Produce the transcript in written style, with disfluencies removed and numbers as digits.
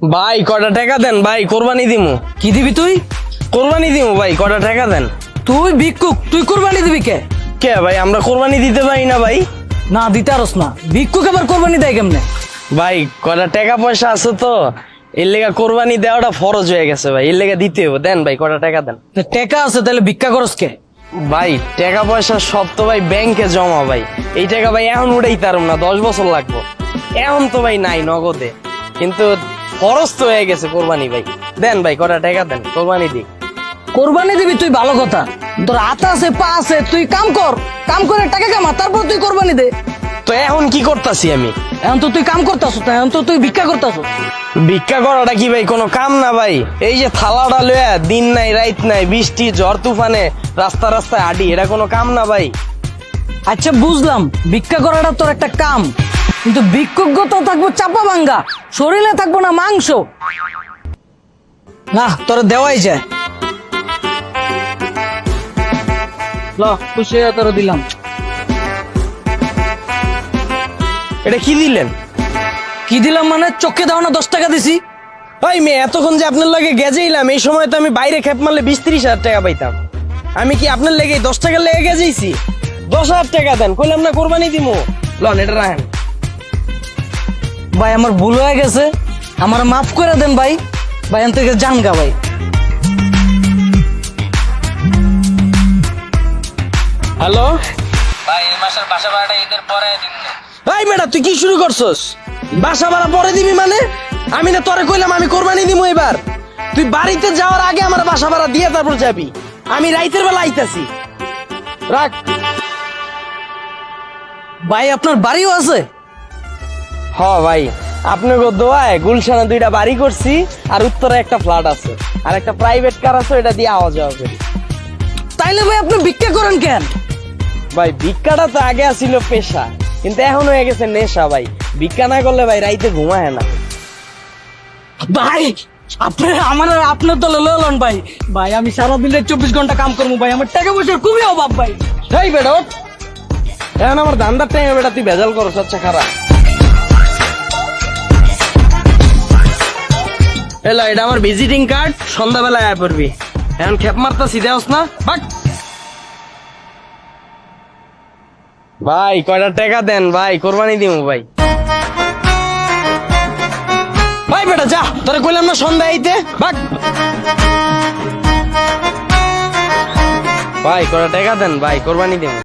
ভাই কটা টাকা দেন ভাই, কোরবানি দিমু। কি দিবি তুই? কোরবানি দিমু ভাই, কটা টাকা দেন। তুই ভিক্ষুক, তুই কোরবানি দিবি কে? কে ভাই, আমরা কোরবানি দিতে পারি না ভাই? না দিতে আরস না, ভিক্ষুক আবার কোরবানি দেয় কেমনে? ভাই কটা টাকা পয়সা আছে তো, এর লেগা কোরবানি দেওয়াটা ফরজ হয়ে গেছে ভাই, এর লেগা দিতে হবে। দেন ভাই কটা টাকা দেন। টাকা আছে তাহলে ভিক্ষা করস কে? ভাই টাকা পয়সা সব তো ভাই ব্যাংকে জমা ভাই, এই টাকা ভাই এখন উঠাই তারুম না, 10 বছর লাগবো। এখন তো ভাই নাই নগদে, কিন্তু খরচ তো হয়ে গেছে কোরবানি ভাই। দেন ভাই কটা টাকা দেন, কোরবানি দিই। কোরবানি দিবি তুই ভালো কথা, তোর হাত আছে পা আছে, তুই কাম কর, কাম করে টাকা কামা, তারপর তুই কোরবানি দে। তো এখন কি করতাছি আমি? এখন তো তুই কাম করতাস না, এখন তো তুই ভিক্ষা করতাস। ভিক্ষা করাটা কি ভাই কোনো কাম না ভাই? এই যে থালাটা লয়া দিন নাই রাত নাই, বৃষ্টি ঝড় তুফানে রাস্তা রাস্তায় আডি, এটা কোনো কাম না ভাই। আচ্ছা বুঝলাম, ভিক্ষা করাটা তোর একটা কাম, কিন্তু ভিক্ষুকতা থাকবো চাপা ভাঙ্গা, শরীরে থাকবো না মাংস। না তোর দেওয়াই যায়। ল খুশি হয়ে তোর দিলাম। এটা কি দিলেন? কি দিলাম মানে, চোখে দাও না 10 টাকা দিছি। ভাই মেয়ে এতক্ষণ যে আপনার লাগে গেজেইলাম, এই সময় তো আমি বাইরে খেপ মারলে 20-30 হাজার টাকা পাইতাম। আমি কি আপনার লেগে 10 টাকার লেগে গেজেইছি? 10,000 টাকা দেন, কইলাম না কোরবানি দিমু। লন এটা রাখেন। ভাই আমার ভুল হয়ে গেছে, আমার মাফ করে দেন ভাই। ভাই এখান থেকে যান গা ভাই। হ্যালো ভাই এই মাসের বাসা ভাড়াটা ঈদের পরে দিন না। ভাই বেটা, তুই কি শুরু করছস? বাসা ভাড়া পরে দিবি মানে? আমি না তোরে কইলাম আমি কোরবানি দিমু এবার। তুই বাড়িতে যাওয়ার আগে আমার বাসা ভাড়া দিয়ে তারপর যাবি। আমি রাইতের বেলা আইতাছি, রাখ। ভাই আপনার বাড়িও আছে? হ ভাই, আপনাকে দোয়ায় গুলশানে 2টা বাড়ি করছি, আর উত্তরে একটা ফ্ল্যাট আছে, আর একটা প্রাইভেট কার আছে, ওটা দিয়ে আওয়া যাওয়া করি। তাইলে ভাই আপনি ভিক্ষা করেন কেন? ভাই ভিক্ষাটা তো আগে ছিল পেশা, কিন্তু এখন হয়ে গেছে নেশা ভাই। ভিক্ষা না করলে ভাই রাইতে ঘুমায় না। ভাই আপনি আমার আপনার দলে লন ভাই। ভাই আমি সারাদিনে 24 ঘন্টা কাম করবো ভাই, আমার টাকা পয়সার খুবই অভাব ভাই। এই বেটা ওঠ। এখন আমার ধান্দার টাইমে বেটা তুই ভেজাল করছ, আচ্ছা খারাপ। এলা এটা আমার ভিজিটিং কার্ড, সন্ধ্যাবেলায় আয় পড়বি। এখন খেপ মারতাছি দেওস না, বাক। ভাই কয়টা টাকা দেন ভাই, কোরবানি দিমু ভাই। ভাই বেটা যা, তোরে কইলাম না সন্ধ্যা আইতে, বাক। ভাই কয়টা টাকা দেন ভাই, কোরবানি দিমু।